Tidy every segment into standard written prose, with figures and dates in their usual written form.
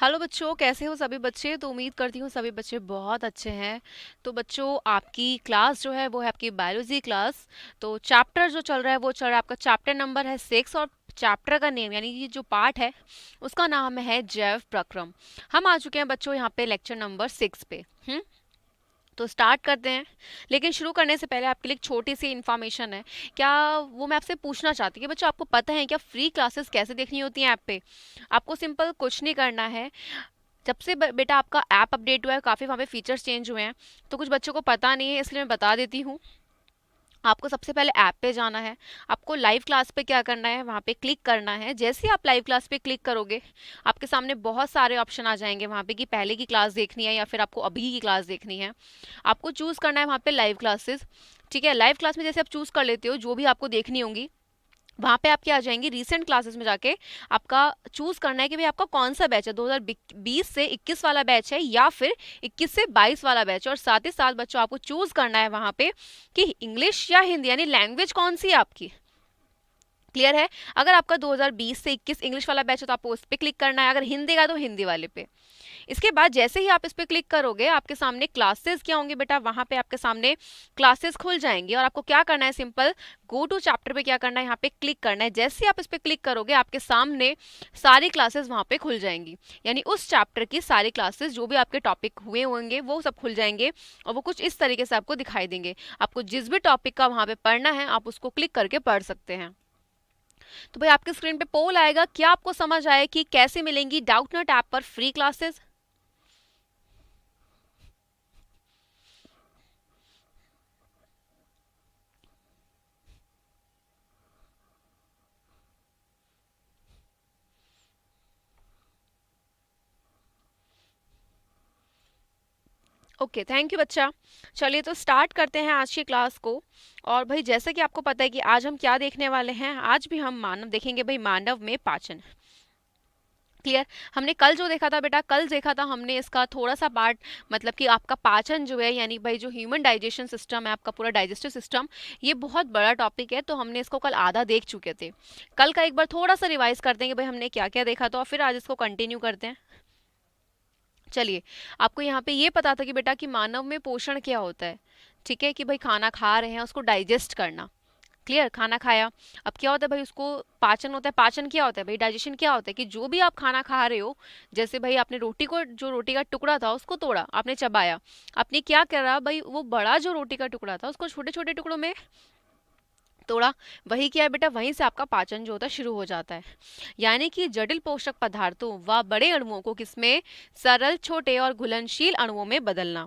Hello बच्चों, कैसे हो सभी बच्चे। तो उम्मीद करती हूँ सभी बच्चे बहुत अच्छे हैं। तो बच्चों, आपकी क्लास जो है वो है आपकी बायोलॉजी क्लास। तो चैप्टर जो चल रहा है वो चल रहा है, आपका चैप्टर नंबर है 6 और चैप्टर का नेम यानी कि जो पार्ट है उसका नाम है जैव प्रक्रम। हम आ चुके हैं बच्चों यहाँ पे लेक्चर नंबर 6 पे। तो स्टार्ट करते हैं। लेकिन शुरू करने से पहले आपके लिए एक छोटी सी इन्फॉर्मेशन है। क्या वो मैं आपसे पूछना चाहती हूँ कि बच्चों, आपको पता है क्या फ्री क्लासेस कैसे देखनी होती हैं ऐप पे। आपको सिंपल कुछ नहीं करना है। जब से बेटा आपका ऐप अपडेट हुआ है, काफ़ी वहाँ पे फीचर्स चेंज हुए हैं। तो कुछ बच्चों को पता नहीं है, इसलिए मैं बता देती हूँ। आपको सबसे पहले ऐप पे जाना है। आपको लाइव क्लास पे क्या करना है, वहाँ पे क्लिक करना है। जैसे ही आप लाइव क्लास पे क्लिक करोगे, आपके सामने बहुत सारे ऑप्शन आ जाएंगे वहाँ पे कि पहले की क्लास देखनी है या फिर आपको अभी की क्लास देखनी है। आपको चूज़ करना है वहाँ पे लाइव क्लासेस। ठीक है, लाइव क्लास में जैसे आप चूज़ कर लेते हो जो भी आपको देखनी होंगी, वहाँ पे आप क्या आ जाएंगे, रीसेंट क्लासेस में जाके आपका चूज करना है कि भाई आपका कौन सा बैच है, 2020 से 21 वाला बैच है या फिर 21 से 22 वाला बैच है। और साथ ही साथ बच्चों आपको चूज करना है वहाँ पे कि इंग्लिश या हिंदी यानी लैंग्वेज कौन सी है आपकी। क्लियर है। अगर आपका 2020 से 21 इंग्लिश वाला बैच है तो आपको उस पर क्लिक करना है, अगर हिंदी का तो हिंदी वाले पे। इसके बाद जैसे ही आप इस पे क्लिक करोगे, आपके सामने क्लासेस क्या होंगे बेटा, वहां पे आपके सामने क्लासेस खुल जाएंगी और आपको क्या करना है, सिंपल गो टू चैप्टर पे क्या करना है, यहाँ पे क्लिक करना है। जैसे ही आप इस पे क्लिक करोगे, आपके सामने सारी क्लासेस वहां पे खुल जाएंगी। यानी उस चैप्टर की सारी क्लासेस जो भी आपके टॉपिक हुए होंगे वो सब खुल जाएंगे और वो कुछ इस तरीके से आपको दिखाई देंगे। आपको जिस भी टॉपिक का वहां पे पढ़ना है आप उसको क्लिक करके पढ़ सकते हैं। तो भाई आपके स्क्रीन पे पोल आएगा, क्या आपको समझ आए कि कैसे मिलेंगी डाउटनट ऐप पर free classes. Okay, thank you बच्चा। चलिए तो स्टार्ट करते हैं आज की क्लास को। और भाई जैसा कि आपको पता है कि आज हम क्या देखने वाले हैं, आज भी हम मानव देखेंगे भाई, मानव में पाचन। क्लियर। हमने कल जो देखा था बेटा, कल देखा था हमने इसका थोड़ा सा पार्ट, मतलब कि आपका पाचन जो है यानी भाई जो ह्यूमन डाइजेशन सिस्टम है, आपका पूरा डाइजेस्टिव सिस्टम, ये बहुत बड़ा टॉपिक है। तो हमने इसको कल आधा देख चुके थे। कल का एक बार थोड़ा सा रिवाइज करते हैं कि भाई हमने क्या क्या देखा था और फिर आज इसको कंटिन्यू करते हैं। चलिए, आपको यहाँ पे ये पता था कि बेटा कि मानव में पोषण क्या होता है। ठीक है, कि भाई खाना खा रहे हैं उसको डाइजेस्ट करना। क्लियर, खाना खाया, अब क्या होता है भाई, उसको पाचन होता है। पाचन क्या होता है भाई, डाइजेशन क्या होता है कि जो भी आप खाना खा रहे हो, जैसे भाई आपने रोटी को, जो रोटी का टुकड़ा था उसको तोड़ा, आपने चबाया, आपने क्या करा भाई, वो बड़ा जो रोटी का टुकड़ा था उसको छोटे छोटे टुकड़ों में तोड़ा। वही क्या है बेटा, वहीं से आपका पाचन जो होता है शुरू हो जाता है। यानी कि जटिल पोषक पदार्थों व बड़े अणुओं को किसमें, सरल छोटे और घुलनशील अणुओं में बदलना।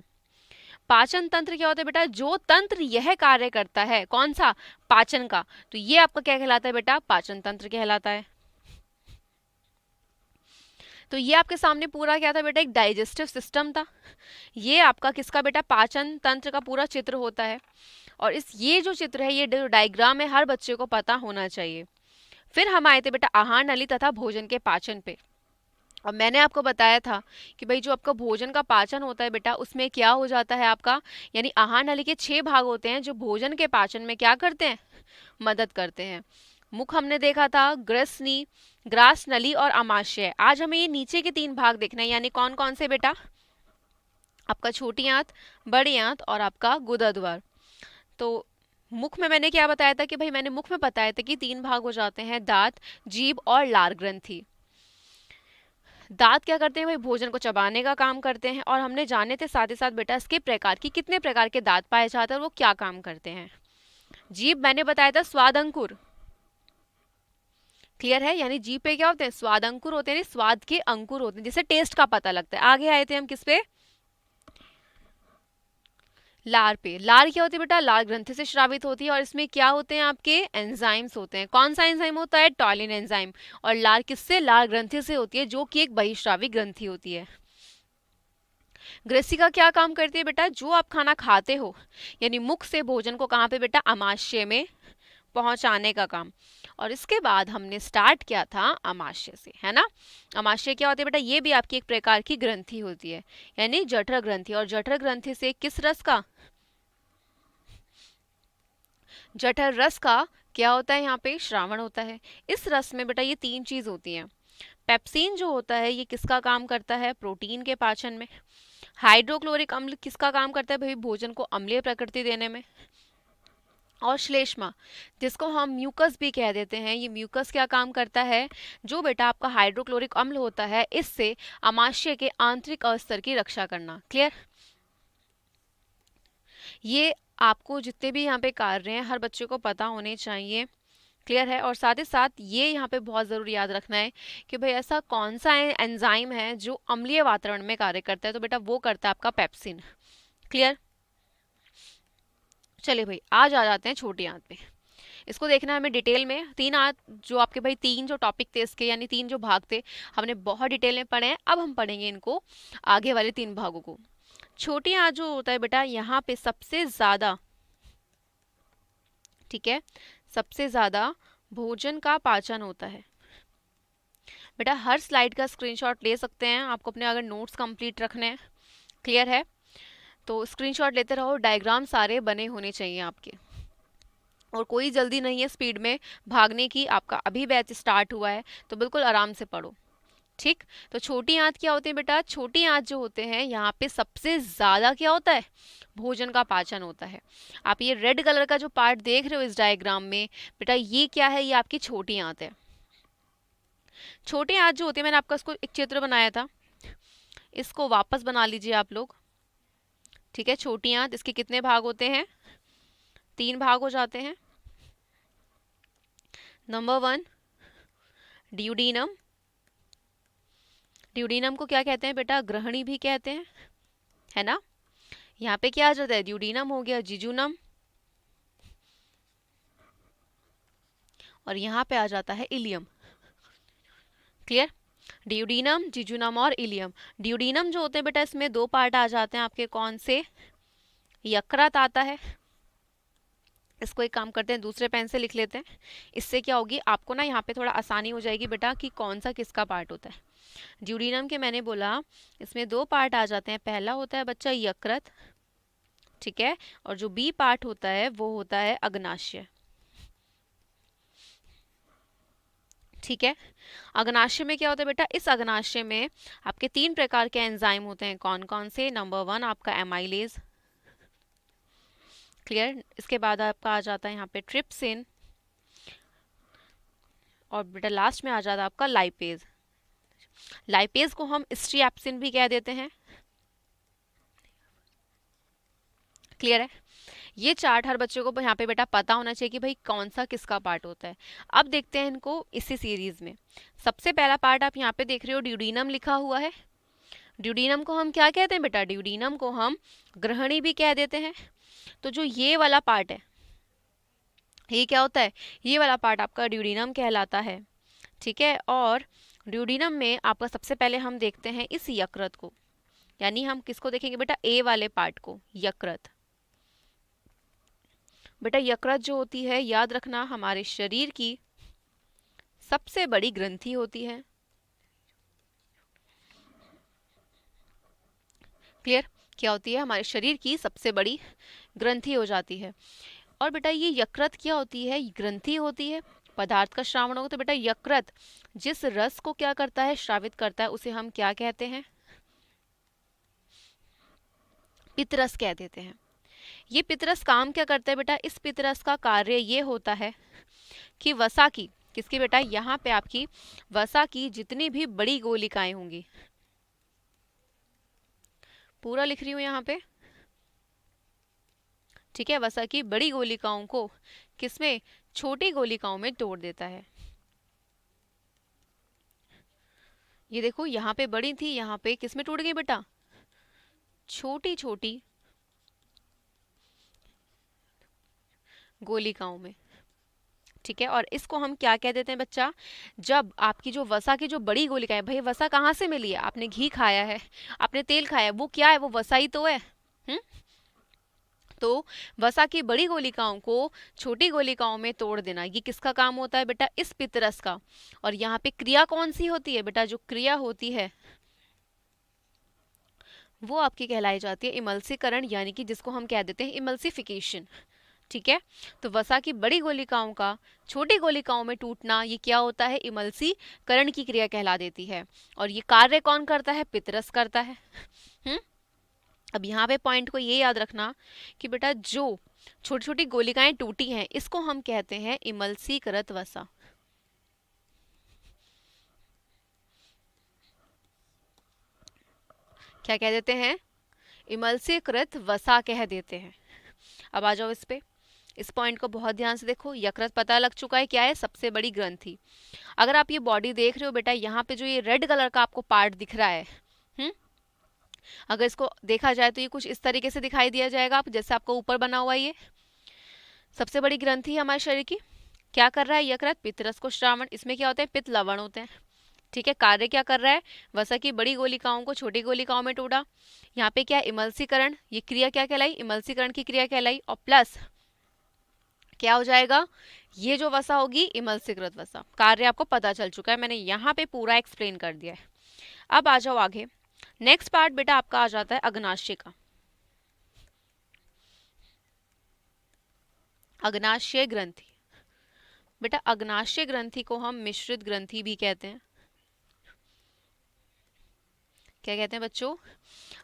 पाचन तंत्र क्या होता है बेटा, जो तंत्र यह कार्य करता है, कौन सा, पाचन का, तो ये आपका क्या कहलाता है बेटा, पाचन तंत्र कहलाता है। तो ये आपके सामने पूरा क्या था बेटा, एक डाइजेस्टिव सिस्टम था। ये आपका किसका बेटा, पाचन तंत्र का पूरा चित्र होता है। और इस ये जो चित्र है, ये जो डायग्राम है, हर बच्चे को पता होना चाहिए। फिर हम आए थे बेटा आहार नली तथा भोजन के पाचन पे। और मैंने आपको बताया था कि भाई जो आपका भोजन का पाचन होता है बेटा, उसमें क्या हो जाता है आपका, यानी आहार नली के 6 भाग होते हैं जो भोजन के पाचन में क्या करते हैं, मदद करते हैं। मुख हमने देखा था, ग्रसनी, ग्रास नली और आमाशय। आज हमें ये नीचे के 3 भाग देखना है, यानी कौन कौन से बेटा, आपका छोटी आंत, बड़ी आंत और आपका गुदा द्वार। तो मुख में मैंने क्या बताया था कि भाई, मैंने मुख में बताया था कि 3 भाग हो जाते हैं, दांत, जीभ और लार ग्रंथि। दांत क्या करते हैं भाई, भोजन को चबाने का काम करते हैं। और हमने जाने थे साथ ही साथ बेटा इसके प्रकार की, कितने प्रकार के दांत पाए जाते हैं और वो क्या काम करते हैं। जीभ मैंने बताया था स्वाद अंकुर। क्लियर है, यानी जीभ पे क्या होते हैं, स्वाद अंकुर होते हैं, यानी स्वाद के अंकुर होते हैं, जिससे टेस्ट का पता लगता है। आगे आए थे हम किस पे, लार पे। लार क्या होती है बेटा, लार ग्रंथि से स्रावित होती है और इसमें क्या होते हैं, आपके एंजाइम्स होते हैं। कौन सा एंजाइम होता है, टॉलिन एंजाइम। और लार किससे, लार ग्रंथि से होती है, जो कि एक बहिस्रावी ग्रंथि होती है। ग्रसिका क्या काम करती है बेटा, जो आप खाना खाते हो, यानी मुख से भोजन को कहाँ पे बेटा, आमाशय में पहुंचाने का काम। और इसके बाद हमने स्टार्ट किया था अमाशय से, है ना। अमाशय क्या होती है बेटा, ये भी आपकी एक प्रकार की ग्रंथि होती है, यानी जठर ग्रंथि। और जठर ग्रंथि से किस रस का, जठर रस का क्या होता है, यहाँ पे श्रावण होता है। इस रस में बेटा ये 3 चीज होती हैं। पेप्सिन जो होता है ये किसका काम करता है? प्रोटीन के पाचन में। हाइड्रोक्लोरिक अम्ल किसका काम करता है भाई? भोजन को अम्लीय प्रकृति देने में। और श्लेष्मा, जिसको हम म्यूकस भी कह देते हैं, ये म्यूकस क्या काम करता है? जो बेटा आपका हाइड्रोक्लोरिक अम्ल होता है, इससे अमाशय के आंतरिक अस्तर की रक्षा करना। क्लियर? ये आपको जितने भी यहाँ पे कार्य हैं हर बच्चे को पता होने चाहिए। क्लियर है? और साथ ही साथ ये यहाँ पे बहुत ज़रूर याद रखना है कि भाई ऐसा कौन सा एंजाइम है जो अम्लीय वातावरण में कार्य करता है, तो बेटा वो करता है आपका पेप्सिन। क्लियर? चलिए भाई आज आ जाते हैं छोटी आंत पे। इसको देखना है हमें डिटेल में। तीन आंत जो आपके भाई तीन जो टॉपिक थे इसके, यानी तीन जो भाग थे, हमने बहुत डिटेल में पढ़े हैं। अब हम पढ़ेंगे इनको आगे वाले तीन भागों को। छोटी आंत जो होता है बेटा, यहाँ पे सबसे ज्यादा, ठीक है, सबसे ज्यादा भोजन का पाचन होता है। बेटा हर स्लाइड का स्क्रीनशॉट ले सकते हैं आपको अपने अगर नोट्स कंप्लीट रखने हैं। क्लियर है? तो स्क्रीनशॉट लेते रहो, डायग्राम सारे बने होने चाहिए आपके। और कोई जल्दी नहीं है स्पीड में भागने की, आपका अभी बैच स्टार्ट हुआ है तो बिल्कुल आराम से पढ़ो। ठीक? तो छोटी आंत क्या होती है बेटा? छोटी आंत जो होते हैं यहाँ पे सबसे ज्यादा क्या होता है? भोजन का पाचन होता है। आप ये रेड कलर का जो पार्ट देख रहे हो इस डायग्राम में, बेटा ये क्या है? ये आपकी छोटी आंत है। छोटी आंत जो होती है, मैंने आपका इसको एक चित्र बनाया था, इसको वापस बना लीजिए आप लोग। ठीक है? छोटी आंत, इसके कितने भाग होते हैं? तीन भाग हो जाते हैं। नंबर 1 ड्यूडीनम। ड्यूडीनम को क्या कहते हैं बेटा? ग्रहणी भी कहते हैं, है ना? यहाँ पे क्या आ जाता है? ड्यूडीनम हो गया, जिजूनम, और यहाँ पे आ जाता है इलियम। क्लियर? ड्यूडीनम, जिजूनम और इलियम। ड्यूडीनम जो होते हैं बेटा, इसमें दो पार्ट आ जाते हैं आपके, कौन से? यकृत आता है। इसको एक काम करते हैं, दूसरे पेन से लिख लेते हैं, इससे क्या होगी आपको ना यहाँ पे थोड़ा आसानी हो जाएगी बेटा कि कौन सा किसका पार्ट होता है। ड्यूडीनम के मैंने बोला इसमें दो पार्ट आ जाते हैं। पहला होता है बच्चा यकृत, ठीक है, और जो बी पार्ट होता है वो होता है अग्नाशय। ठीक है? अग्नाशय में क्या होता है बेटा? इस अग्नाशय में आपके तीन प्रकार के एंजाइम होते हैं। कौन कौन से? नंबर 1 आपका एमाइलेज। क्लियर? इसके बाद आपका आ जाता है यहाँ पे ट्रिप्सिन, और बेटा लास्ट में आ जाता है आपका लाइपेज। लाइपेज को हम स्ट्रिएप्सिन भी कह देते हैं। क्लियर है? ये चार्ट हर बच्चे को यहाँ पे बेटा पता होना चाहिए कि भाई कौन सा किसका पार्ट होता है। अब देखते हैं इनको इसी सीरीज में। सबसे पहला पार्ट आप यहाँ पे देख रहे हो, ड्यूडीनम लिखा हुआ है। ड्यूडीनम को हम क्या कहते हैं बेटा? ड्यूडीनम को हम ग्रहणी भी कह देते हैं। तो जो ये वाला पार्ट है, ये क्या होता है? ये वाला पार्ट आपका ड्यूडीनम कहलाता है। ठीक है? और ड्यूडीनम में आपका सबसे पहले हम देखते हैं इस यकृत को, यानी हम किसको देखेंगे बेटा? ए वाले पार्ट को, यकृत। बेटा यकृत जो होती है, याद रखना, हमारे शरीर की सबसे बड़ी ग्रंथि होती है। क्लियर? क्या होती है? हमारे शरीर की सबसे बड़ी ग्रंथि हो जाती है। और बेटा ये यकृत क्या होती है? ग्रंथि होती है, पदार्थ का श्रावण होगा। तो बेटा यकृत जिस रस को क्या करता है? श्रावित करता है, उसे हम क्या कहते हैं? पित्तरस कह देते हैं। ये पित्तरस काम क्या करता है बेटा? इस पित्तरस का कार्य ये होता है कि वसा की, किसकी बेटा? यहाँ पे आपकी वसा की जितनी भी बड़ी गोलिकाएं होंगी, पूरा लिख रही हूँ यहाँ पे, ठीक है, वसा की बड़ी गोलिकाओं को किसमें? छोटी गोलिकाओं में तोड़ देता है। ये देखो यहाँ पे बड़ी थी, यहाँ पे किसमें टूट गई बेटा? छोटी छोटी गोलिकाओं में। ठीक है? और इसको हम क्या कह देते हैं बच्चा? जब आपकी जो वसा की जो बड़ी गोलिका है, भाई वसा कहाँ से मिली है? आपने घी खाया है, आपने तेल खाया है, वो क्या है? वो वसा ही तो है। तो वसा की बड़ी गोलिकाओं को छोटी गोलिकाओं में तोड़ देना, ये किसका काम होता है बेटा? इस पित्तरस का। और यहाँ पे क्रिया कौन सी होती है बेटा? जो क्रिया होती है वो आपकी कहलाई जाती है इमल्सीकरण, यानी कि जिसको हम कह देते हैं इमल्सिफिकेशन। ठीक है। तो वसा की बड़ी गोलिकाओं का छोटी गोलिकाओं में टूटना, ये क्या होता है, इमल्सीकरण की क्रिया कहला देती है। और ये कार्य कौन करता है, पितरस करता है। हम्म। अब यहाँ पे पॉइंट को ये याद रखना कि बेटा जो छोटी छोटी गोलिकाएं टूटी हैं इसको हम कहते हैं इमल्सीकृत वसा। क्या कह देते हैं, इमल्सीकृत वसा कह देते हैं। अब आ जाओ इस पे, इस पॉइंट को बहुत ध्यान से देखो। यकृत पता लग चुका है क्या है, सबसे बड़ी ग्रंथि। अगर आप ये बॉडी देख रहे हो बेटा, यहाँ पे जो ये रेड कलर का आपको पार्ट दिख रहा है, हम्म, अगर इसको देखा जाए तो ये कुछ इस तरीके से दिखाई दिया जाएगा, आप जैसे आपको ऊपर बना हुआ ये सबसे बड़ी ग्रंथि है हमारे शरीर की। क्या कर रहा है यकृत, पितरस को श्रावण, इसमें क्या होते हैं, पित्त लवण होते हैं। ठीक है, कार्य क्या कर रहा है, वसा की बड़ी गोलिकाओं को छोटी गोलिकाओं में तोड़ा। यहाँ पे क्या है, इमल्सीकरण, ये क्रिया क्या कहलाई, इमल्सीकरण की क्रिया कहलाई। और प्लस क्या हो जाएगा, ये जो वसा होगी इमल्सीकृत वसा। कार्य आपको पता चल चुका है, मैंने यहाँ पे पूरा एक्सप्लेन कर दिया है। अब आ जाओ आगे, नेक्स्ट पार्ट बेटा आपका आ जाता है अग्नाशय का। अग्नाशय ग्रंथि, बेटा अग्नाशय ग्रंथि को हम मिश्रित ग्रंथि भी कहते हैं। क्या कहते हैं बच्चों,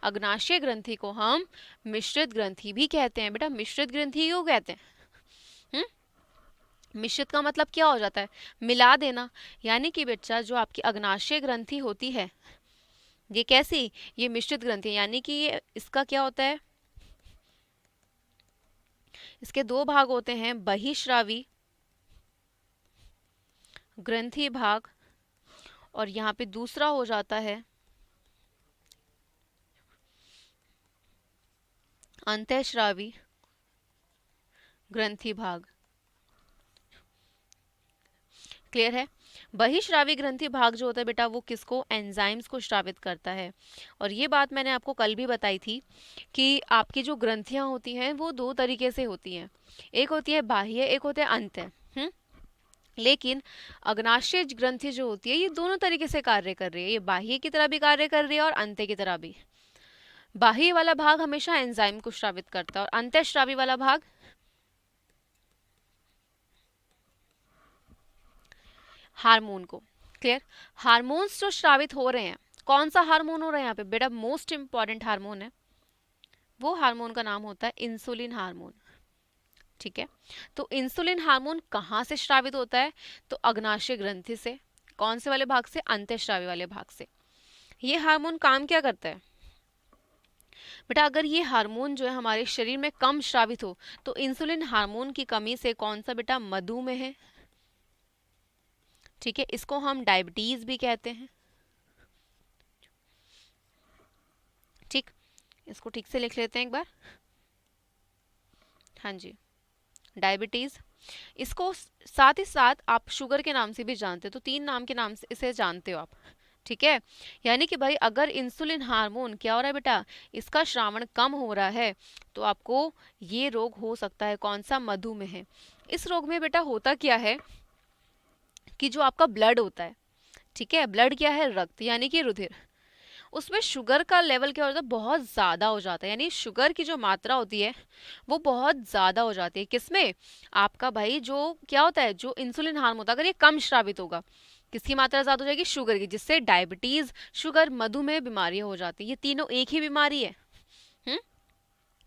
अग्नाशय ग्रंथि को हम मिश्रित ग्रंथि भी कहते हैं। बेटा मिश्रित ग्रंथि क्यों कहते हैं, मिश्रित का मतलब क्या हो जाता है, मिला देना। यानी कि बच्चा जो आपकी अग्नाशय ग्रंथि होती है, ये कैसी, ये मिश्रित ग्रंथि है। यानी कि ये इसका क्या होता है, इसके दो भाग होते हैं, बहिश्रावी ग्रंथि भाग, और यहाँ पे दूसरा हो जाता है अंतःस्रावी ग्रंथि भाग। क्लियर है। बहिश्रावी ग्रंथि भाग जो होता है बेटा, वो किसको, एंजाइम्स को स्रावित करता है। और ये बात मैंने आपको कल भी बताई थी कि आपकी जो ग्रंथियां होती हैं वो दो तरीके से होती हैं, एक होती है बाह्य, एक होता है अंत। लेकिन अग्नाशय ग्रंथि जो होती है ये दोनों तरीके से कार्य कर रही है, ये बाह्य की तरह भी कार्य कर रही है और अंत की तरह भी। बाह्य वाला भाग हमेशा एंजाइम को स्रावित करता है और अंतःस्रावी वाला भाग हार्मोन को। क्लियर। हार्मोन्स जो स्रावित हो रहे हैं, कौन सा हार्मोन हो रहा है यहाँ पे बेटा, मोस्ट इंपॉर्टेंट हार्मोन है, वो हार्मोन का नाम होता है इंसुलिन हार्मोन। ठीक है, तो इंसुलिन हार्मोन कहाँ से स्रावित होता है, तो अग्नाशय ग्रंथि से। कौन से वाले भाग से, अंतःस्रावी वाले भाग से। ये हार्मोन काम क्या करता है बेटा, अगर ये हार्मोन जो है हमारे शरीर में कम स्रावित हो तो इंसुलिन हार्मोन की कमी से कौन सा बेटा, मधुमेह है। ठीक है, इसको हम डायबिटीज भी कहते हैं। ठीक, इसको ठीक से लिख लेते हैं एक बार। हाँ जी, डायबिटीज। इसको साथ ही साथ आप शुगर के नाम से भी जानते हो, तो तीन नाम के नाम से इसे जानते हो आप। ठीक है, यानी कि भाई अगर इंसुलिन हार्मोन क्या हो रहा है बेटा, इसका श्रावण कम हो रहा है तो आपको ये रोग हो सकता है, कौन सा, मधुमेह। इस रोग में बेटा होता क्या है कि जो आपका ब्लड होता है, ठीक है, ब्लड क्या है, रक्त यानी कि रुधिर, उसमें शुगर का लेवल क्या होता है, बहुत ज़्यादा हो जाता है। यानी शुगर की जो मात्रा होती है वो बहुत ज़्यादा हो जाती है, किसमें, आपका भाई जो क्या होता है, जो इंसुलिन हार्मोन होता है, अगर ये कम स्रावित होगा, किसकी मात्रा ज़्यादा हो जाएगी, शुगर की, जिससे डायबिटीज़, शुगर, मधुमेह बीमारियां हो जाती है। ये तीनों एक ही बीमारी है। हम्म,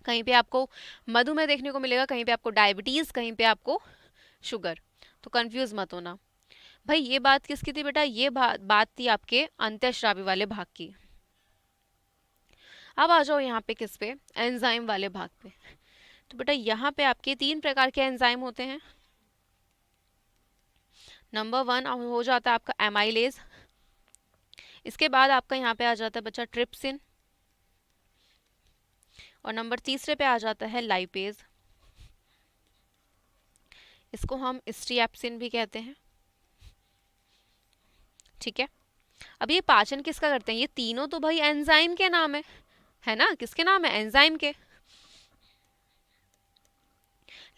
कहीं पे आपको मधुमेह देखने को मिलेगा, कहीं पे आपको डायबिटीज़, कहीं पे आपको शुगर, तो कंफ्यूज मत होना। भाई ये बात किसकी थी बेटा, ये बात थी आपके अंतःस्रावी वाले भाग की। अब आ जाओ यहाँ पे किस पे, एंजाइम वाले भाग पे। तो बेटा यहाँ पे आपके तीन प्रकार के एंजाइम होते हैं। नंबर 1 हो जाता है आपका एमाइलेज, इसके बाद आपका यहाँ पे आ जाता है बच्चा ट्रिप्सिन, और नंबर तीसरे पे आ जाता है लाइपेज, इसको हम स्ट्रिएप्सिन भी कहते हैं। ठीक है, अब ये पाचन किसका करते हैं, ये तीनों तो भाई एंजाइम के नाम है ना, किसके नाम है, एंजाइम के।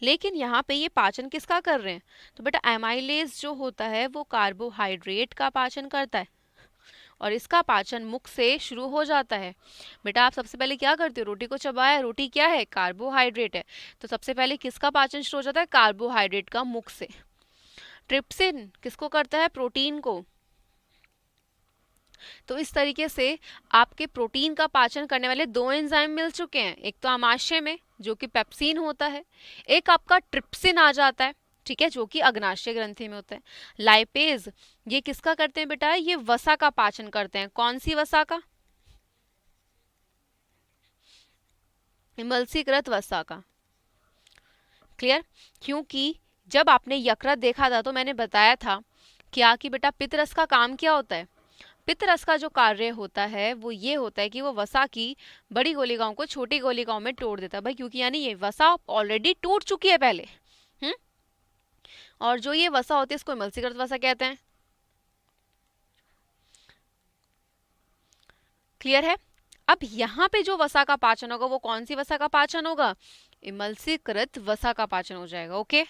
लेकिन यहाँ पे ये पाचन किसका कर रहे हैं, तो बेटा एमाइलेज जो होता है वो कार्बोहाइड्रेट का पाचन करता है, और इसका पाचन मुख से शुरू हो जाता है। बेटा आप सबसे पहले क्या करते हो, रोटी को चबाया, रोटी क्या है, कार्बोहाइड्रेट है, तो सबसे पहले किसका पाचन शुरू हो जाता है, कार्बोहाइड्रेट का मुख से। ट्रिप्सिन किसको करता है, प्रोटीन को। तो इस तरीके से आपके प्रोटीन का पाचन करने वाले दो एंजाइम मिल चुके हैं, एक तो आमाशय में जो कि पेप्सिन होता है, एक आपका ट्रिप्सिन आ जाता है, ठीक है, जो कि अग्नाशय ग्रंथि में होता है। लाइपेज ये किसका करते हैं बेटा, ये वसा का पाचन करते हैं। कौन सी वसा का, इमल्सीकृत वसा का। क्लियर, क्योंकि जब आपने यकृत देखा था तो मैंने बताया था क्या कि बेटा पित्तरस का काम क्या होता है, पित्तरस का जो कार्य होता है वो ये होता है कि वो वसा की बड़ी गोलिकाओं को छोटी गोलिकाओं में तोड़ देता है भाई, क्योंकि यानी ये वसा ऑलरेडी टूट चुकी है पहले। हम्म, और जो ये वसा होती है इसको इमल्सीकृत वसा कहते हैं। क्लियर है। अब यहाँ पे जो वसा का पाचन होगा वो कौन सी वसा का पाचन होगा, इमल्सीकृत वसा का पाचन हो जाएगा। ओके,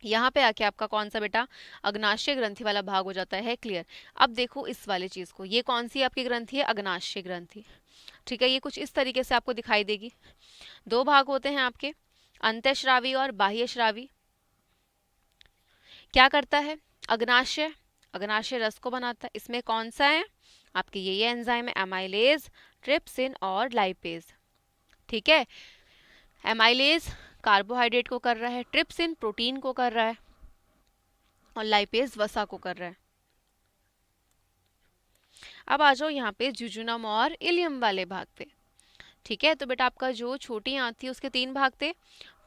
यहाँ पे आके आपका कौन सा बेटा, अग्नाशय ग्रंथि वाला भाग हो जाता है। क्लियर। अब देखो इस वाले चीज को, ये कौन सी आपकी ग्रंथि है, अग्नाशय ग्रंथि। ठीक है, ये कुछ इस तरीके से आपको दिखाई देगी। दो भाग होते हैं आपके, अंतःस्रावी और बाह्यस्रावी। क्या करता है, अग्नाशय, अग्नाशय रस को बनाता है। इसमें कौन सा है आपके, ये एंजाइम है, एमाइलेज, ट्रिप्सिन और लाइपेज। ठीक है, एमाइलेज कार्बोहाइड्रेट को कर रहा है, ट्रिप्सिन प्रोटीन को कर रहा है और लाइपेज वसा को कर रहा है। अब आ जाओ यहाँ पे जुजुनम और इलियम वाले भाग पे। ठीक है, तो बेटा आपका जो छोटी आंत थी उसके तीन भाग थे।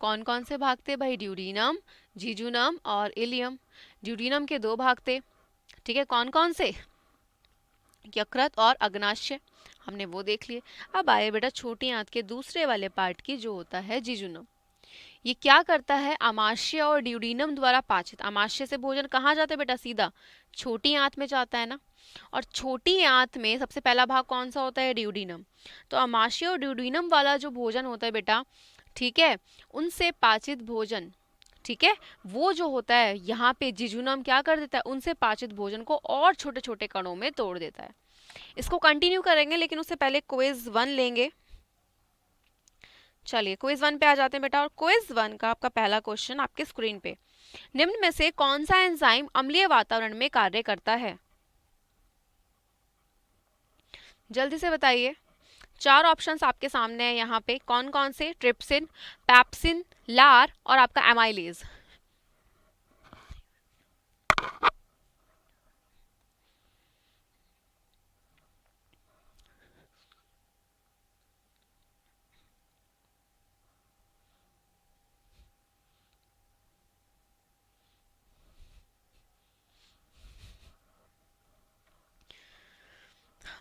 कौन कौन से भाग थे भाई, ड्यूडीनम, जिजुनम और इलियम। ड्यूडीनम के दो भाग थे। ठीक है, कौन कौन से, यकृत और अग्नाशय, हमने वो देख लिए। अब आए बेटा छोटी आंत के दूसरे वाले पार्ट की जो होता है जिजुनम। ये क्या करता है, आमाशय और ड्यूडीनम द्वारा पाचित। आमाशय से भोजन कहाँ जाता है बेटा, सीधा छोटी आंत में जाता है ना, और छोटी आंत में सबसे पहला भाग कौन सा होता है, ड्यूडीनम। तो आमाशय और ड्यूडीनम वाला जो भोजन होता है बेटा, ठीक है, उनसे पाचित भोजन, ठीक है, वो जो होता है यहाँ पे जिजुनम क्या कर देता है, उनसे पाचित भोजन को और छोटे छोटे कणों में तोड़ देता है। इसको कंटिन्यू करेंगे लेकिन उससे पहले क्विज 1 लेंगे। चलिए क्विज 1 पे आ जाते हैं बेटा, और क्विज 1 का आपका पहला क्वेश्चन आपके स्क्रीन पे, निम्न में से कौन सा एंजाइम अम्लीय वातावरण में कार्य करता है, जल्दी से बताइए। चार ऑप्शंस आपके सामने हैं यहाँ पे, कौन कौन से, ट्रिप्सिन, पैप्सिन, लार और आपका एमाइलेज।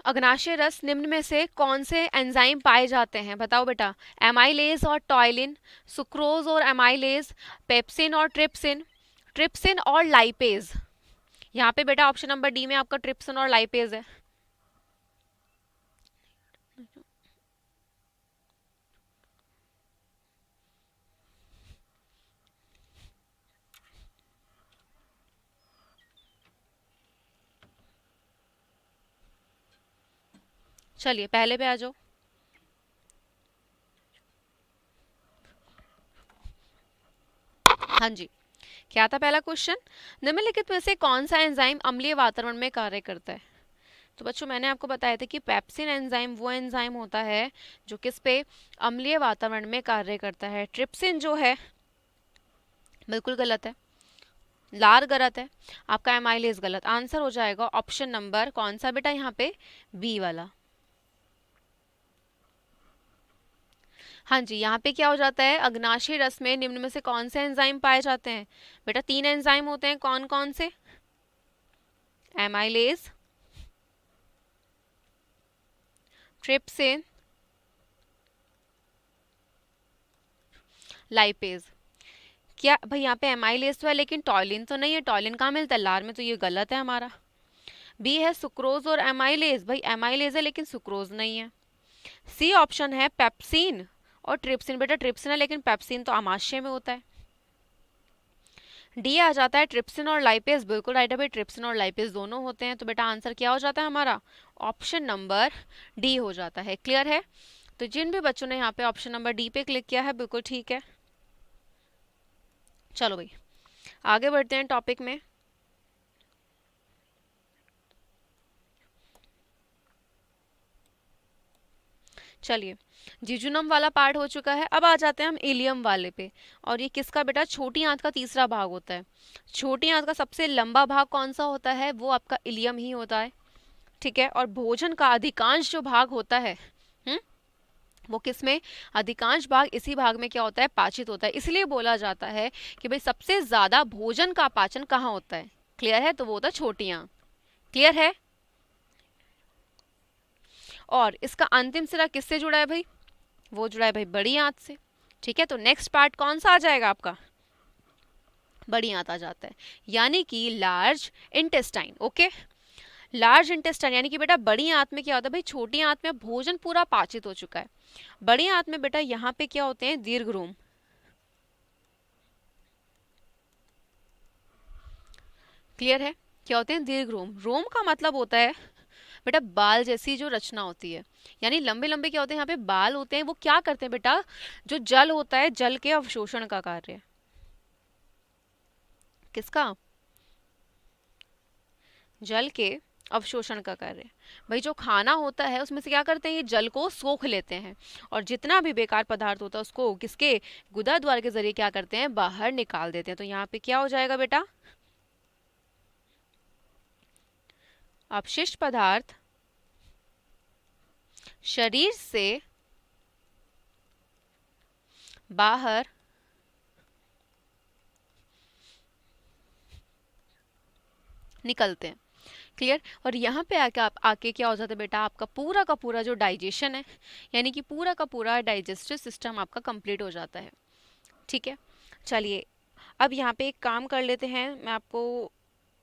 अग्नाशय रस निम्न में से कौन से एंजाइम पाए जाते हैं, बताओ बेटा। एमाइलेज और टॉयलिन, सुक्रोज और एमाइलेज, पेप्सिन और ट्रिप्सिन, ट्रिप्सिन और लाइपेज। यहाँ पे बेटा ऑप्शन नंबर डी में आपका ट्रिप्सिन और लाइपेज है। चलिए पहले पे आ जाओ। हाँ जी, क्या था पहला क्वेश्चन, निम्नलिखित में से कौन सा एंजाइम अम्लीय वातावरण में कार्य करता है। तो बच्चों मैंने आपको बताया था कि पेप्सिन एंजाइम वो एंजाइम होता है जो किस पे, अम्लीय वातावरण में कार्य करता है। ट्रिप्सिन जो है बिल्कुल गलत है, लार गलत है, आपका एमाइलेज गलत। आंसर हो जाएगा ऑप्शन नंबर कौन सा बेटा, यहाँ पे बी वाला। हाँ जी, यहाँ पे क्या हो जाता है, अग्नाशय रस में निम्न में से कौन से एंजाइम पाए जाते हैं बेटा, तीन एंजाइम होते हैं, कौन कौन से, एमाइलेज, ट्रिप्सिन, लाइपेज। क्या भाई यहाँ पे एमाइलेज तो है लेकिन टॉयलिन तो नहीं है, टॉयलिन कहाँ मिलता है, लार में, तो ये गलत है हमारा। बी है सुक्रोज और एमाइलेज, भाई एमाइलेज है लेकिन सुक्रोज नहीं है। सी ऑप्शन है पेप्सिन और ट्रिप्सिन, बेटा ट्रिप्सिन है लेकिन पेप्सिन तो आमाशय में होता है। डी आ जाता है ट्रिप्सिन और लाइपेज, बिल्कुल राइट है भाई, ट्रिप्सिन और लाइपेज दोनों होते हैं, तो बेटा आंसर क्या हो जाता है हमारा, ऑप्शन नंबर डी हो जाता है। क्लियर है? तो जिन भी बच्चों ने यहाँ पे ऑप्शन नंबर डी पे क्लिक किया है बिल्कुल ठीक है। चलो भाई आगे बढ़ते हैं टॉपिक में। चलिए जिजुनम वाला पार्ट हो चुका है, अब आ जाते हैं हम इलियम वाले पे। और ये किसका बेटा, छोटी आंत का तीसरा भाग होता है। छोटी आंत का सबसे लंबा भाग कौन सा होता है, वो आपका इलियम ही होता है। ठीक है, और भोजन का अधिकांश जो भाग होता है, हम्म, वो किसमें, अधिकांश भाग इसी भाग में क्या होता है, पाचित होता है। इसलिए बोला जाता है कि भाई सबसे ज्यादा भोजन का पाचन कहाँ होता है। क्लियर है? तो वो होता है छोटी आंत। क्लियर है? और इसका अंतिम सिरा किससे जुड़ा है भाई, वो जुड़ा है भाई बड़ी आंत से। ठीक है, तो नेक्स्ट पार्ट कौन सा आ जाएगा आपका, बड़ी आंत आ जाता है, यानी कि large intestine. Okay, large intestine यानी कि बेटा बड़ी आंत में क्या होता है भाई, छोटी आंत में भोजन पूरा पाचित हो चुका है। बड़ी आंत में बेटा यहाँ पे क्या होते हैं, दीर्घ। क्लियर है? क्या होते हैं, दीर्घ रोम का मतलब होता है बेटा बाल जैसी जो रचना होती है, यानी लंबे लंबे क्या होते हैं यहाँ पे बाल होते हैं, वो क्या करते हैं बेटा, जो जल होता है जल के अवशोषण का कार्य। किसका, जल के अवशोषण का कार्य। भाई जो खाना होता है उसमें से क्या करते हैं, ये जल को सोख लेते हैं, और जितना भी बेकार पदार्थ होता है उसको किसके, गुदा द्वार के जरिए क्या करते हैं, बाहर निकाल देते हैं। तो यहाँ पे क्या हो जाएगा बेटा, अपशिष्ट पदार्थ शरीर से बाहर निकलते हैं। क्लियर? और यहाँ पे आके आप आके क्या हो जाता है बेटा, आपका पूरा का पूरा जो डाइजेशन है, यानी कि पूरा का पूरा डाइजेस्टिव सिस्टम आपका कंप्लीट हो जाता है। ठीक है, चलिए अब यहाँ पे एक काम कर लेते हैं, मैं आपको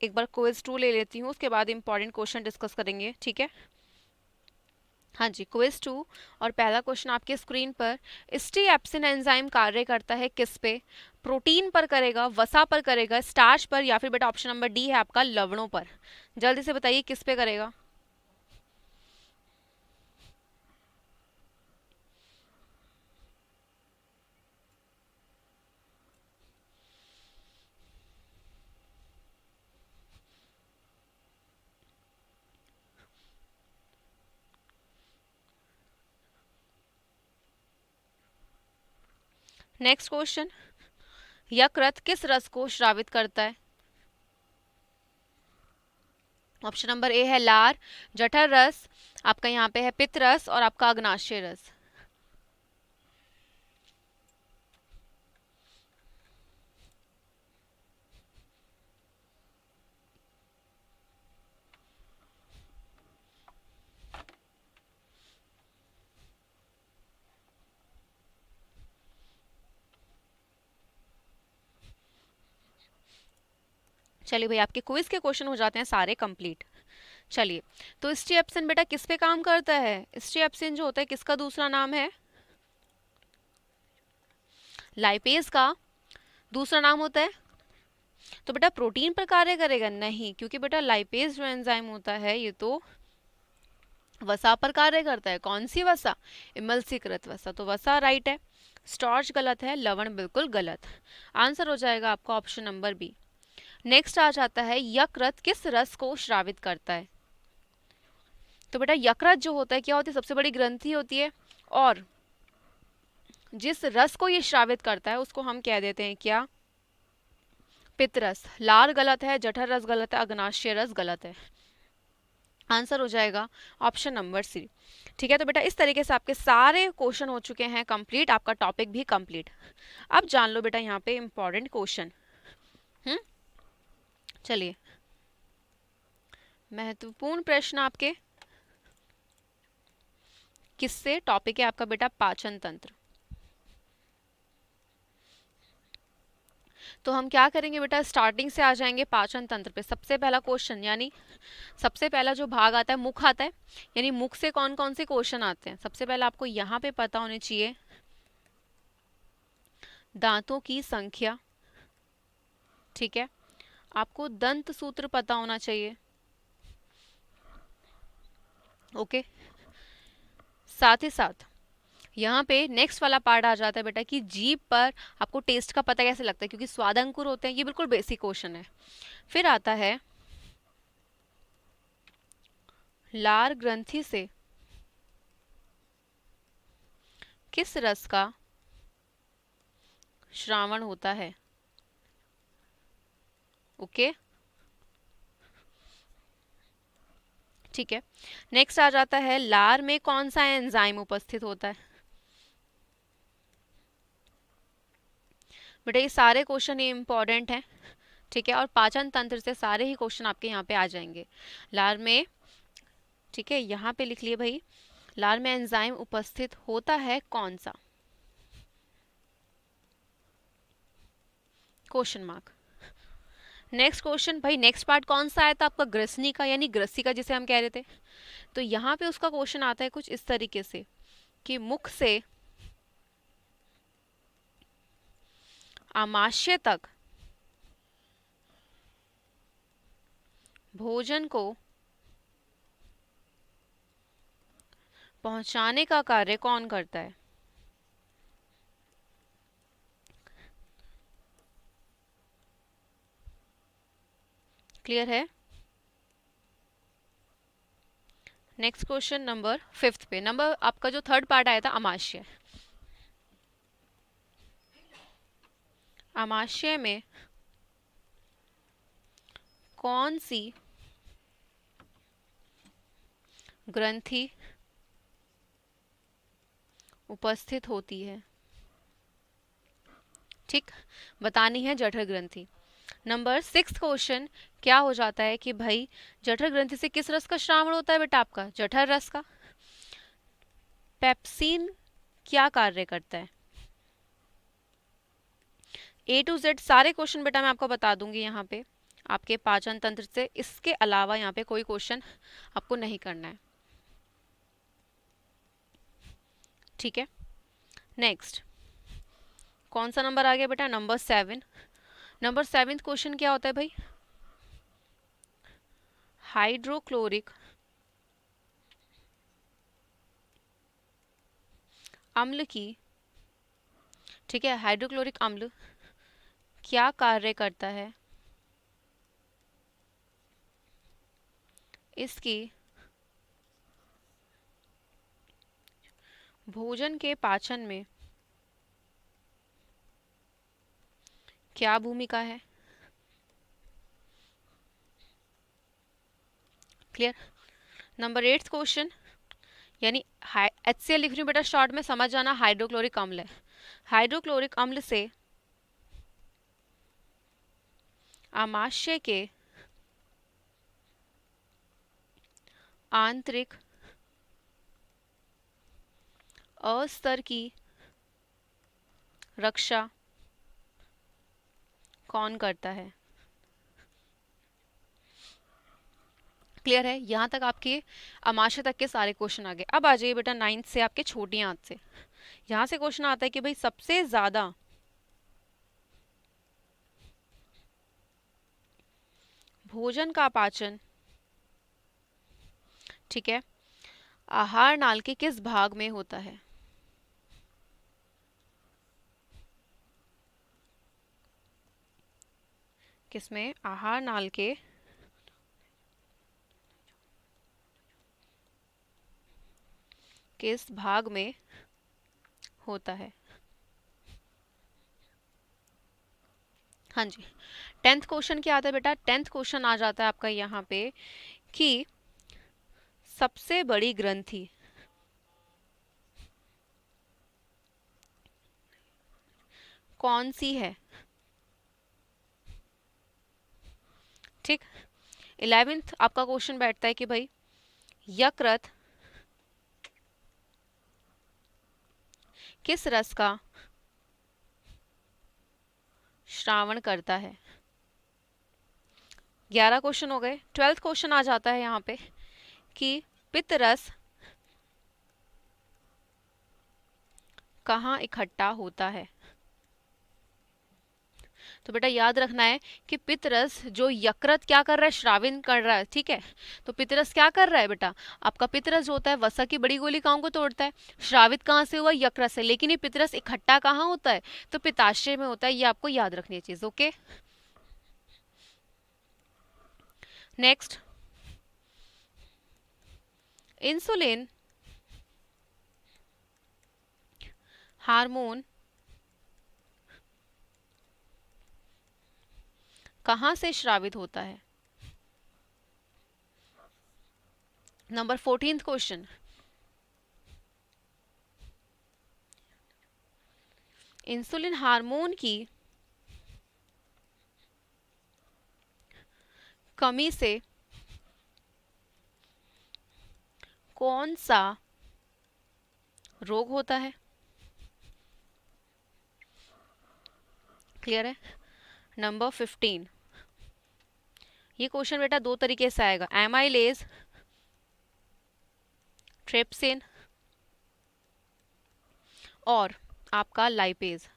एक बार क्विज 2 ले लेती हूँ, उसके बाद इंपॉर्टेंट क्वेश्चन डिस्कस करेंगे। ठीक है, हाँ जी क्विज 2। और पहला क्वेश्चन आपके स्क्रीन पर, स्टीएप्सिन एंजाइम कार्य करता है किस पे, प्रोटीन पर करेगा, वसा पर करेगा, स्टार्च पर, या फिर बेटा ऑप्शन नंबर डी है आपका लवणों पर। जल्दी से बताइए किस पे करेगा। नेक्स्ट क्वेश्चन, यकृत किस रस को स्रावित करता है। ऑप्शन नंबर ए है लार, जठर रस, आपका यहाँ पे है पित्त रस, और आपका अग्नाशय रस। चलिए भाई आपके क्विज के क्वेश्चन हो जाते हैं सारे कंप्लीट। चलिए, तो स्टीएप्सिन बेटा किस पे काम करता है, स्टीएप्सिन जो होता है किसका दूसरा नाम है, लाइपेज का दूसरा नाम होता है। तो बेटा प्रोटीन पर कार्य करेगा नहीं, क्योंकि बेटा लाइपेज जो एंजाइम होता है ये तो वसा पर कार्य करता है। कौन सी वसा, इमल्सीकृत वसा, तो वसा राइट है। स्टार्च गलत है, लवण बिल्कुल गलत। आंसर हो जाएगा आपका ऑप्शन नंबर बी। नेक्स्ट आ जाता है, यकृत किस रस को स्रावित करता है। तो बेटा यकृत जो होता है क्या होती है, सबसे बड़ी ग्रंथि होती है, और जिस रस को ये स्रावित करता है उसको हम कह देते हैं क्या, पित्तरस। लार गलत है, जठर रस गलत है, अग्नाशय रस गलत है। आंसर हो जाएगा ऑप्शन नंबर सी। ठीक है, तो बेटा इस तरीके से आपके सारे क्वेश्चन हो चुके हैं कंप्लीट, आपका टॉपिक भी कंप्लीट। अब जान लो बेटा यहाँ पे इंपॉर्टेंट क्वेश्चन। चलिए महत्वपूर्ण प्रश्न आपके, किससे, टॉपिक है आपका बेटा पाचन तंत्र। तो हम क्या करेंगे बेटा, स्टार्टिंग से आ जाएंगे पाचन तंत्र पे। सबसे पहला क्वेश्चन, यानी सबसे पहला जो भाग आता है मुख आता है, यानी मुख से कौन कौन से क्वेश्चन आते हैं। सबसे पहला आपको यहाँ पे पता होने चाहिए दांतों की संख्या, ठीक है, आपको दंत सूत्र पता होना चाहिए। ओके, साथ ही साथ यहाँ पे नेक्स्ट वाला पार्ट आ जाता है बेटा कि जीभ पर आपको टेस्ट का पता कैसे लगता है, क्योंकि स्वाद अंकुर होते हैं, ये बिल्कुल बेसिक क्वेश्चन है। फिर आता है लार ग्रंथि से किस रस का श्रावण होता है। ओके, ठीक है। नेक्स्ट आ जाता है लार में कौन सा एंजाइम उपस्थित होता है। बेटा ये सारे क्वेश्चन ये इंपॉर्टेंट हैं, ठीक है, और पाचन तंत्र से सारे ही क्वेश्चन आपके यहाँ पे आ जाएंगे। लार में, ठीक है, यहाँ पे लिख लिए भाई, लार में एंजाइम उपस्थित होता है कौन सा, क्वेश्चन मार्क। नेक्स्ट क्वेश्चन भाई, नेक्स्ट पार्ट कौन सा आया था आपका, ग्रसनी का यानी ग्रसी का जिसे हम कह रहे थे। तो यहाँ पे उसका क्वेश्चन आता है कुछ इस तरीके से कि मुख से आमाशय तक भोजन को पहुंचाने का कार्य कौन करता है। क्लियर है। नेक्स्ट क्वेश्चन नंबर 5 पे, नंबर आपका जो थर्ड पार्ट आया था आमाशय। आमाशय में कौन सी ग्रंथि उपस्थित होती है। ठीक, बतानी है जठर ग्रंथि। नंबर 6 क्वेश्चन क्या हो जाता है कि भाई जठर ग्रंथि से किस रस का श्रावण होता है बेटा, आपका जठर रस का। पेप्सिन क्या कार्य करता है। A to Z सारे क्वेश्चन बेटा मैं आपको बता दूंगी यहाँ पे आपके पाचन तंत्र से, इसके अलावा यहाँ पे कोई क्वेश्चन आपको नहीं करना है। ठीक है, नेक्स्ट कौन सा नंबर आ गया बेटा, नंबर 7। नंबर 7 क्वेश्चन क्या होता है भाई, हाइड्रोक्लोरिक अम्ल की, ठीक है, हाइड्रोक्लोरिक अम्ल क्या कार्य करता है, इसकी भोजन के पाचन में क्या भूमिका है। क्लियर। नंबर 8 क्वेश्चन, यानी HCl लिख रही हूँ बेटा शॉर्ट में, समझ जाना हाइड्रोक्लोरिक अम्ल है। हाइड्रोक्लोरिक अम्ल से आमाशय के आंतरिक अस्तर की रक्षा कौन करता है। क्लियर है, यहां तक आपके आमाशय तक के सारे क्वेश्चन आ गए। अब आ जाइए बेटा 9th से आपके छोटी आंत से। यहां से क्वेश्चन आता है कि भाई सबसे ज्यादा भोजन का पाचन, ठीक है, आहार नाल के किस भाग में होता है। किसमें, आहार नाल के किस भाग में होता है। हाँ जी, 10th क्वेश्चन क्या आता है बेटा, 10th क्वेश्चन आ जाता है आपका यहाँ पे कि सबसे बड़ी ग्रंथि कौन सी है। ठीक, 11th आपका क्वेश्चन बैठता है कि भाई यकृत किस रस का श्रावण करता है। 11 क्वेश्चन हो गए। 12th क्वेश्चन आ जाता है यहाँ पे कि पित्त रस कहाँ इकट्ठा होता है। तो बेटा याद रखना है कि पितरस जो यकृत क्या कर रहा है, श्राविन कर रहा है, ठीक है। तो पितरस क्या कर रहा है बेटा, आपका पितरस जो होता है वसा की बड़ी गोलिकाओं को तोड़ता है। श्रावित कहाँ से हुआ, यकृत से, लेकिन ये पितरस इकट्ठा कहाँ होता है, तो पित्ताशय में होता है। ये आपको याद रखनी है चीज, ओके। नेक्स्ट, इंसुलिन हार्मोन कहाँ से स्रावित होता है। Number 14th question, insulin hormone की कमी से कौन सा रोग होता है। क्लियर है। नंबर 15, ये क्वेश्चन बेटा दो तरीके से आएगा, एमाइलेज, ट्रिप्सिन और आपका लाइपेज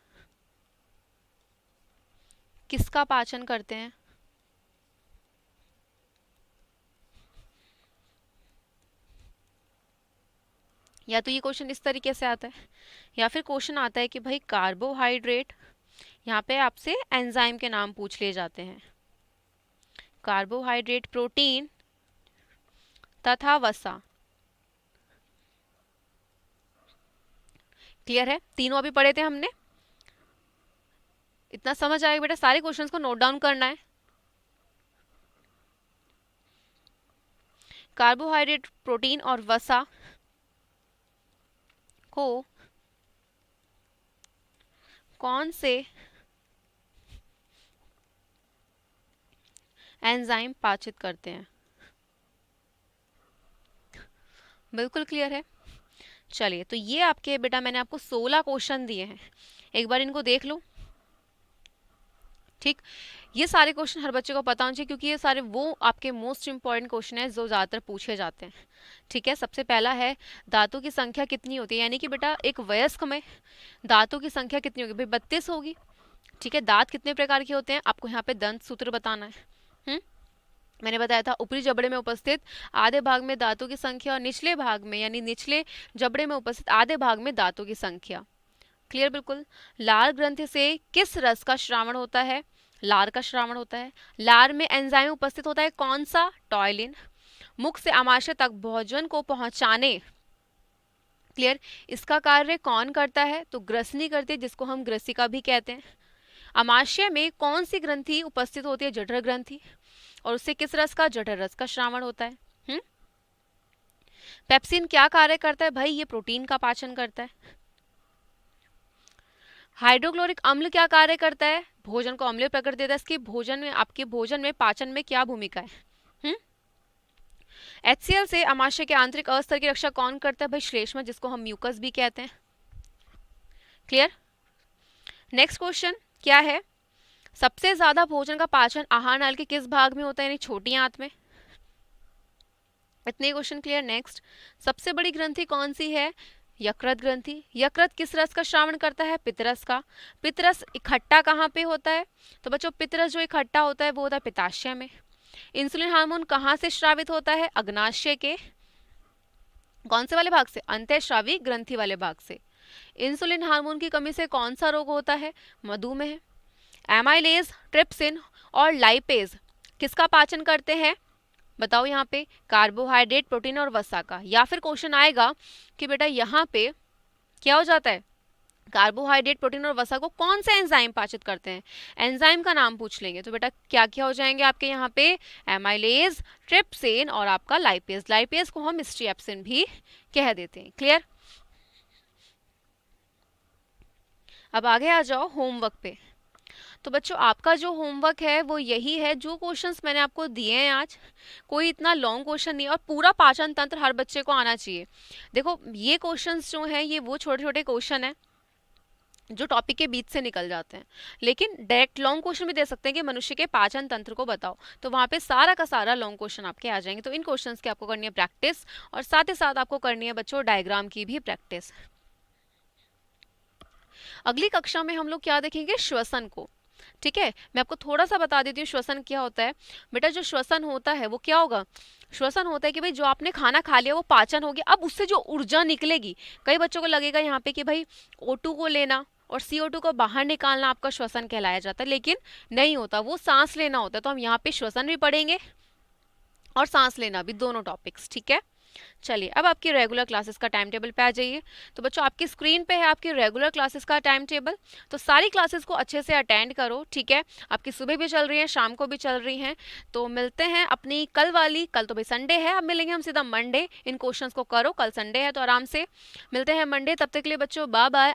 किसका पाचन करते हैं। या तो ये क्वेश्चन इस तरीके से आता है, या फिर क्वेश्चन आता है कि भाई कार्बोहाइड्रेट, यहाँ पे आपसे एंजाइम के नाम पूछ लिए जाते हैं, कार्बोहाइड्रेट, प्रोटीन तथा वसा। क्लियर है, तीनों अभी पढ़े थे हमने, इतना समझ आएगा बेटा। सारे क्वेश्चंस को नोट डाउन करना है। कार्बोहाइड्रेट, प्रोटीन और वसा को कौन से एंजाइम पाचित करते हैं। बिल्कुल क्लियर है। चलिए, तो ये आपके बेटा मैंने आपको 16 क्वेश्चन दिए हैं, एक बार इनको देख लो। ठीक, ये सारे क्वेश्चन हर बच्चे को पता होना चाहिए, क्योंकि ये सारे वो आपके मोस्ट इंपॉर्टेंट क्वेश्चन है जो ज़्यादातर पूछे जाते हैं। ठीक है, सबसे पहला है दांतों की संख्या कितनी होती है, यानी कि बेटा एक वयस्क में दांतों की संख्या कितनी होगी, भाई 32 होगी। ठीक है, दांत कितने प्रकार के होते हैं, आपको यहाँ पे दंत सूत्र बताना है। मैंने बताया था ऊपरी जबड़े में उपस्थित आधे भाग में दांतों की संख्या और निचले भाग में यानी निचले जबड़े में उपस्थित आधे भाग में दांतों की संख्या। क्लियर, बिल्कुल। लार ग्रंथि से किस रस का श्रावण होता है, लार का श्रावण होता है। लार में एंजाइम उपस्थित होता है, कौन सा, टॉयलिन। मुख से आमाशय तक भोजन को पहुंचाने, क्लियर, इसका कार्य कौन करता है, तो ग्रसनी करती है, जिसको हम ग्रसिका भी कहते हैं। आमाशय में कौन सी ग्रंथि उपस्थित होती है, जठर ग्रंथि, और उससे किस रस का, जठर रस का श्रावण होता है। पेप्सिन क्या कार्य करता है, भाई ये प्रोटीन का पाचन करता है। हाइड्रोक्लोरिक अम्ल क्या कार्य करता है, भोजन को अम्लीय प्रकृति देता है। इसकी भोजन में, आपके भोजन में, पाचन में क्या भूमिका है। HCl से आमाशय के आंतरिक अस्तर की रक्षा कौन करता है, भाई श्लेष्मा, जिसको हम म्यूकस भी कहते हैं। क्लियर। नेक्स्ट क्वेश्चन क्या है, सबसे ज्यादा भोजन का पाचन आहार नाल के किस भाग में होता है, यानी छोटी आंत में। इतने क्वेश्चन क्लियर। नेक्स्ट, सबसे बड़ी ग्रंथि कौन सी है, यकृत ग्रंथि। यकृत किस रस का श्रावण करता है, पितरस का। पितरस इकट्ठा कहाँ पे होता है, तो बच्चों पितरस जो इकट्ठा होता है वो होता है पित्ताशय में। इंसुलिन हार्मोन कहाँ से स्रावित होता है, अग्नाशय के कौन से वाले भाग से, अंतःस्रावी ग्रंथि वाले भाग से। इंसुलिन हार्मोन की कमी से कौन सा रोग होता है, मधुमेह। एमाइलेज, ट्रिप्सिन और लाइपेज किसका पाचन करते हैं, बताओ यहाँ पे, कार्बोहाइड्रेट, प्रोटीन और वसा का। या फिर क्वेश्चन आएगा कि बेटा यहाँ पे क्या हो जाता है, कार्बोहाइड्रेट, प्रोटीन और वसा को कौन से एंजाइम पाचित करते हैं, एंजाइम का नाम पूछ लेंगे। तो बेटा क्या क्या हो जाएंगे आपके यहाँ पे, एमाइलेज, ट्रिप्सिन और आपका लाइपेज। लाइपेज को हम स्ट्रिएप्सिन भी कह देते हैं। क्लियर। अब आगे आ जाओ होमवर्क पे। तो बच्चों आपका जो होमवर्क है वो यही है, जो क्वेश्चंस मैंने आपको दिए हैं आज, कोई इतना लॉन्ग क्वेश्चन नहीं, और पूरा पाचन तंत्र हर बच्चे को आना चाहिए। देखो ये क्वेश्चंस जो हैं ये वो छोटे छोटे क्वेश्चन हैं जो टॉपिक के बीच से निकल जाते हैं, लेकिन डायरेक्ट लॉन्ग क्वेश्चन भी दे सकते हैं कि मनुष्य के पाचन तंत्र को बताओ, तो वहाँ पे सारा का सारा लॉन्ग क्वेश्चन आपके आ जाएंगे। तो इन क्वेश्चंस की आपको करनी है प्रैक्टिस, और साथ ही साथ आपको करनी है बच्चों डायग्राम की भी प्रैक्टिस। अगली कक्षा में हम लोग क्या देखेंगे, श्वसन को। ठीक है, मैं आपको थोड़ा सा बता देती हूँ श्वसन क्या होता है। बेटा जो श्वसन होता है वो क्या होगा, श्वसन होता है कि भाई जो आपने खाना खा लिया वो पाचन हो गया, अब उससे जो ऊर्जा निकलेगी, कई बच्चों को लगेगा यहाँ पे कि भाई O2 को लेना और CO2 को बाहर निकालना आपका श्वसन कहलाया जाता है, लेकिन नहीं होता, वो सांस लेना होता है। तो हम यहाँ पे श्वसन भी पढ़ेंगे और सांस लेना भी, दोनों टॉपिक्स, ठीक है। चलिए अब आपकी रेगुलर क्लासेस का टाइम टेबल पे आ जाइए। तो बच्चों आपकी स्क्रीन पे है आपकी रेगुलर क्लासेस का टाइम टेबल। तो सारी क्लासेस को अच्छे से अटेंड करो, ठीक है। आपकी सुबह भी चल रही है, शाम को भी चल रही हैं। तो मिलते हैं अपनी कल वाली, कल तो भाई संडे है, अब मिलेंगे हम सीधा मंडे। इन क्वेश्चंस को करो, कल संडे है तो आराम से मिलते हैं मंडे। तब तक के लिए बच्चों बाय बाय।